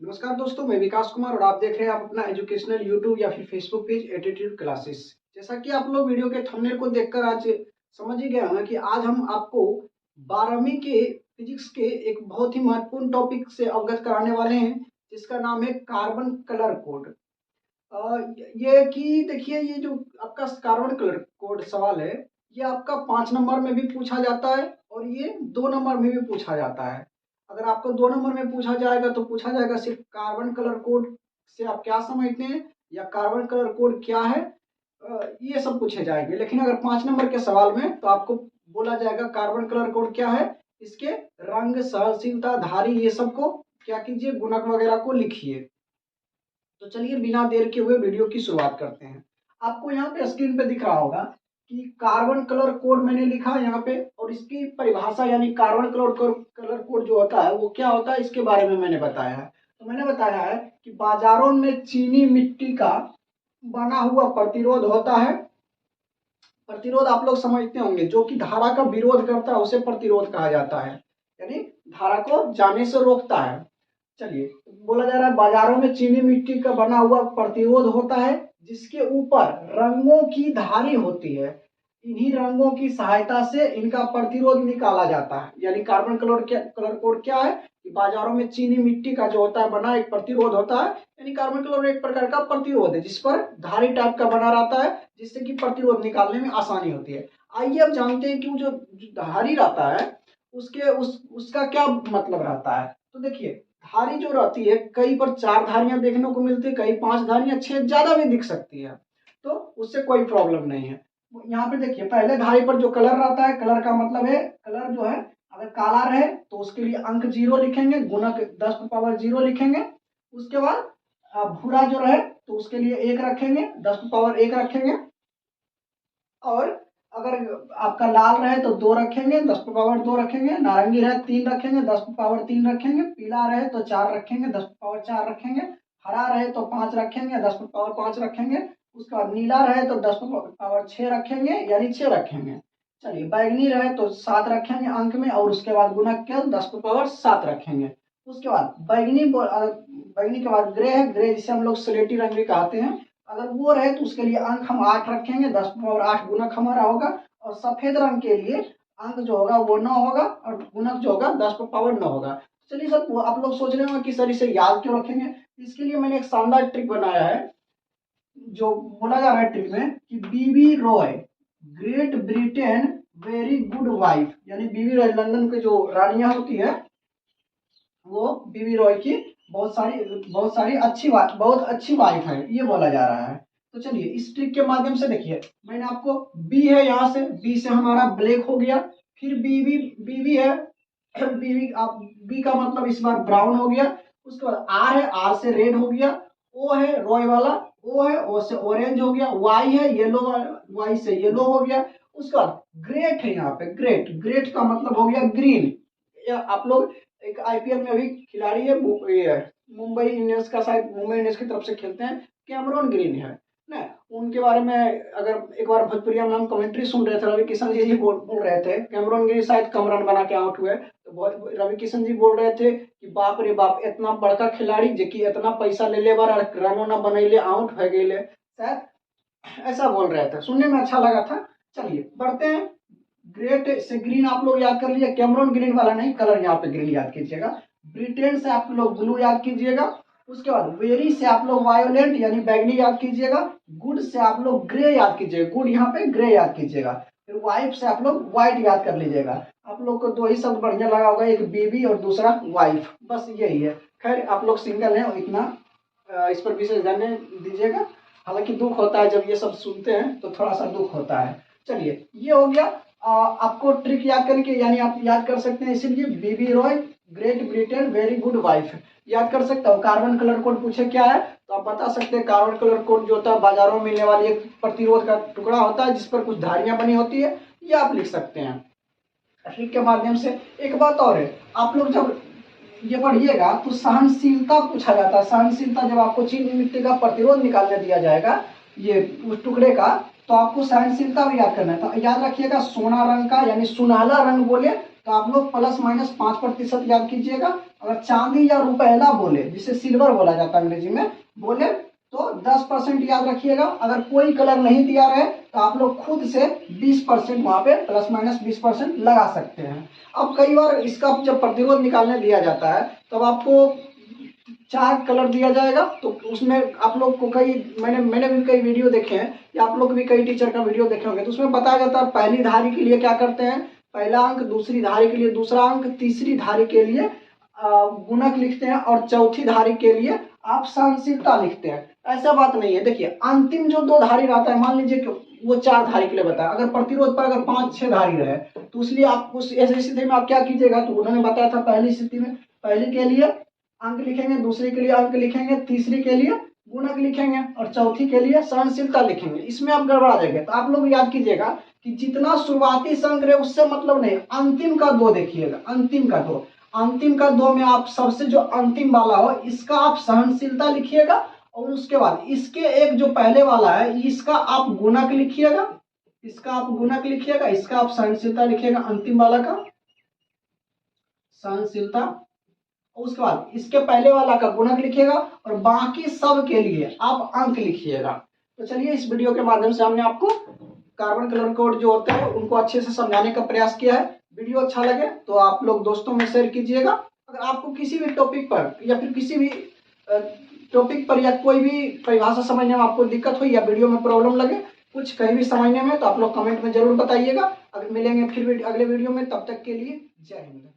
नमस्कार दोस्तों, मैं विकास कुमार और आप देख रहे हैं आप अपना एजुकेशनल यूट्यूब या फिर फेसबुक पेज एटीट्यूड क्लासेस। जैसा कि आप लोग वीडियो के थंबनेल को देखकर आज समझ ही गए होंगे कि आज हम आपको 12वीं के फिजिक्स के एक बहुत ही महत्वपूर्ण टॉपिक से अवगत कराने वाले हैं, जिसका नाम है कार्बन कलर कोड। ये कि देखिए, ये जो आपका कार्बन कलर कोड सवाल है, ये आपका 5 नंबर में भी पूछा जाता है और ये 2 नंबर में भी पूछा जाता है। अगर आपको 2 नंबर में पूछा जाएगा तो पूछा जाएगा सिर्फ कार्बन कलर कोड से आप क्या समझते हैं या कार्बन कलर कोड क्या है, ये सब पूछे जाएंगे। लेकिन अगर 5 नंबर के सवाल में तो आपको बोला जाएगा कार्बन कलर कोड क्या है, इसके रंग, सहनशीलता, धारी, ये सब को क्या कीजिए, गुणक वगैरह को लिखिए। तो चलिए बिना देर के हुए वीडियो की शुरुआत करते हैं। आपको यहाँ पे स्क्रीन पे दिख रहा होगा कि कार्बन कलर कोड मैंने लिखा है यहाँ पे, और इसकी परिभाषा यानी कार्बन कलर कोड जो होता है वो क्या होता है, इसके बारे में मैंने बताया है। तो मैंने बताया है कि बाजारों में चीनी मिट्टी का बना हुआ प्रतिरोध होता है। प्रतिरोध आप लोग समझते होंगे, जो कि धारा का विरोध करता है उसे प्रतिरोध कहा जाता है, यानी धारा को जाने से रोकता है। चलिए, बोला जा रहा है बाजारों में चीनी मिट्टी का बना हुआ प्रतिरोध होता है जिसके ऊपर रंगों की धारी होती है। इन्हीं रंगों की सहायता से इनका प्रतिरोध निकाला जाता है। यानी कार्बन कलर कोड क्या है कि बाजारों में चीनी मिट्टी का जो होता है बना एक प्रतिरोध होता है। यानी कार्बन कलर एक प्रकार का प्रतिरोध है जिस पर धारी टाइप का बना रहता है, जिससे कि प्रतिरोध निकालने में आसानी होती है। आइए अब जानते हैं कि वो जो धारी रहता है उसका क्या मतलब रहता है। तो देखिए, धारी जो रहती है, कई पर 4 धारियां देखने को मिलती है, कई 5 धारियां, 6 ज्यादा भी दिख सकती है, तो उससे कोई प्रॉब्लम नहीं है। यहाँ पे देखिए, पहले धारी पर जो कलर रहता है, कलर का मतलब है, कलर जो है अगर काला रहे तो उसके लिए अंक 0 लिखेंगे, गुणक 10⁻0 लिखेंगे। उसके बाद भूरा जो रहे तो उसके लिए 1 रखेंगे, 10⁻1 रखेंगे। और अगर आपका लाल रहे तो 2 रखेंगे, 10⁻2 रखेंगे। नारंगी रहे 3 रखेंगे, 10⁻3 रखेंगे। पीला रहे तो 4 रखेंगे, 10⁻4 रखेंगे। हरा रहे तो 5 रखेंगे, 10⁻5 रखेंगे। उसके बाद नीला रहे तो 10⁻6 रखेंगे, यानी 6 रखेंगे। चलिए, बैगनी रहे तो 7 रखेंगे अंक में, और उसके बाद गुणक के 10⁻7 रखेंगे। उसके बाद बैगनी के बाद ग्रे है, ग्रे जिसे हम लोग स्लेटी रंग भी कहते हैं। अगर वो रहे तो उसके लिए अंक हम 8 रखेंगे, 10⁻8 गुणक हमारा होगा। और सफेद रंग के लिए अंक जो होगा वो 9 होगा, और गुणक जो होगा 10⁻9 होगा। चलिए सर, आप लोग सोच रहे होंगे कि सर इसे याद क्यों रखेंगे। इसके लिए मैंने एक शानदार ट्रिक बनाया है, जो बोला जा रहा है ट्रिक में कि B B Roy great Britain very good wife, यानी बीबी रॉय लंदन की जो रानियां होती है, वो बीबी रॉय की बहुत सारी बहुत अच्छी वाइफ है, ये बोला जा रहा है। तो चलिए इस ट्रिक के माध्यम से देखिए, मैंने आपको बी है, यहाँ से बी से हमारा ब्लैक हो गया। फिर बीबी बीबी है, बीबी आप बी का मतलब इस बार ब्राउन हो गया। उसके बाद आर है, आर से रेड हो गया। ओ है रॉय वाला, ओ है, ओ से ऑरेंज हो गया। वाई है येलो, वाई से येलो हो गया। उसके बाद ग्रेट है, यहाँ पे ग्रेट, ग्रेट का मतलब हो गया ग्रीन। या आप लोग एक आईपीएल में अभी खिलाड़ी है, मुंबई इंडियंस का, शायद मुंबई इंडियंस की तरफ से खेलते हैं, कैमरॉन ग्रीन है ना। उनके बारे में अगर एक बार भोजपुरिया में हम कमेंट्री सुन रहे थे, रवि किशन जी बोल रहे थे कैमरॉन ग्रीन शायद कम रन बना के आउट हुए, तो रवि किशन जी बोल रहे थे कि बाप रे बाप, इतना बड़का खिलाड़ी जे कि इतना पैसा ले ले बार रनो ना बनैले, आउट हो गए, शायद ऐसा बोल रहे थे, सुनने में अच्छा लगा था। चलिए बढ़ते हैं। ग्रेट से ग्रीन आप लोग याद कर लीजिए, कैमरॉन ग्रीन वाला नहीं, कलर यहाँ पे ग्रीन याद कीजिएगा। ब्रिटेन से आप लोग ब्लू याद कीजिएगा। उसके बाद वेरी से आप लोग वायोलेंट यानी बैगनी याद कीजिएगा। गुड से आप लोग ग्रे याद कीजिएगा, गुड यहाँ पे ग्रे याद कीजिएगा। फिर वाइफ से आप लोग व्हाइट याद कर लीजिएगा। आप लोग को 2 ही शब्द बढ़िया लगा होगा, एक बीबी और दूसरा वाइफ, बस यही है। खैर आप लोग सिंगल हैं, इतना इस पर विशेष ध्यान दीजिएगा। हालांकि दुख होता है जब ये सब सुनते हैं, तो थोड़ा सा दुख होता है। चलिए ये हो गया। आपको ट्रिक याद करके, यानी आप याद कर सकते हैं, इसीलिए BB Roy great Britain very good wife याद कर सकता हूँ। कार्बन कलर कोड पूछे क्या है तो आप बता सकते हैं, कार्बन कलर कोड जो होता है बाजारों में मिलने वाली एक प्रतिरोध का टुकड़ा होता है जिस पर कुछ धारियां बनी होती है, ये आप लिख सकते हैं ट्रिक के माध्यम से। एक बात और है, आप लोग जब ये पढ़िएगा तो सहनशीलता पूछा जाता है। सहनशीलता जब आपको चीनी मिट्टी का प्रतिरोध निकालने दिया जाएगा, ये उस टुकड़े का, तो आपको सहनशीलता भी याद करना है। तो याद रखिएगा, सोना रंग का यानी सुनहला रंग बोले तो आप लोग ±5% याद कीजिएगा। अगर चांदी या रुपैला बोले, जिसे सिल्वर बोला जाता है अंग्रेजी में बोले, तो 10% याद रखिएगा। अगर कोई कलर नहीं दिया रहे तो आप लोग खुद से 20% वहाँ पे प्लस माइनस 20% लगा सकते हैं। अब कई बार इसका जब प्रतिरोध निकालने दिया जाता है तब आपको 4 कलर दिया जाएगा, तो उसमें आप लोग को मैंने भी कई वीडियो देखे हैं, या आप लोग भी कई टीचर का वीडियो देखे होंगे, तो उसमें बताया जाता है पहली धारी के लिए क्या करते हैं, पहला अंक, दूसरी धारी के लिए दूसरा अंक, तीसरी धारी के लिए गुणक लिखते हैं, और चौथी धारी के लिए आप सहनशीलता लिखते हैं। ऐसा बात नहीं है। देखिए अंतिम जो 2 धारी रहता है, मान लीजिए कि वो 4 धारी के लिए बताया, अगर प्रतिरोध पर अगर 5-6 धारी रहे तो इसलिए आप उस ऐसी स्थिति में आप क्या कीजिएगा, तो उन्होंने बताया था पहली स्थिति में पहली के लिए अंक लिखेंगे, दूसरी के लिए अंक लिखेंगे, तीसरी के लिए गुणक लिखेंगे, और चौथी के लिए सहनशीलता लिखेंगे। इसमें आप गड़बड़ा जाएंगे। तो आप लोग याद कीजिएगा कि जितना शुरुआती संक रहे उससे मतलब नहीं, अंतिम का 2 देखिएगा, अंतिम का 2 में आप सबसे जो अंतिम वाला हो इसका आप सहनशीलता लिखिएगा, और उसके बाद इसके एक जो पहले वाला है इसका आप गुणक लिखिएगा, इसका आप सहनशीलता लिखिएगा, अंतिम वाला का सहनशीलता, और उसके बाद इसके पहले वाला का गुणक लिखिएगा, और बाकी सब के लिए आप अंक लिखिएगा। तो चलिए, इस वीडियो के माध्यम से हमने आपको कार्बन कलर कोड जो होते हैं उनको अच्छे से समझाने का प्रयास किया है। वीडियो अच्छा लगे तो आप लोग दोस्तों में शेयर कीजिएगा। अगर आपको किसी भी टॉपिक पर या फिर किसी भी टॉपिक पर या कोई भी परिभाषा समझने में आपको दिक्कत हो या वीडियो में प्रॉब्लम लगे कुछ कहीं भी समझने में, तो आप लोग कमेंट में जरूर बताइएगा। अगर मिलेंगे फिर अगले वीडियो में, तब तक के लिए जय हिंद।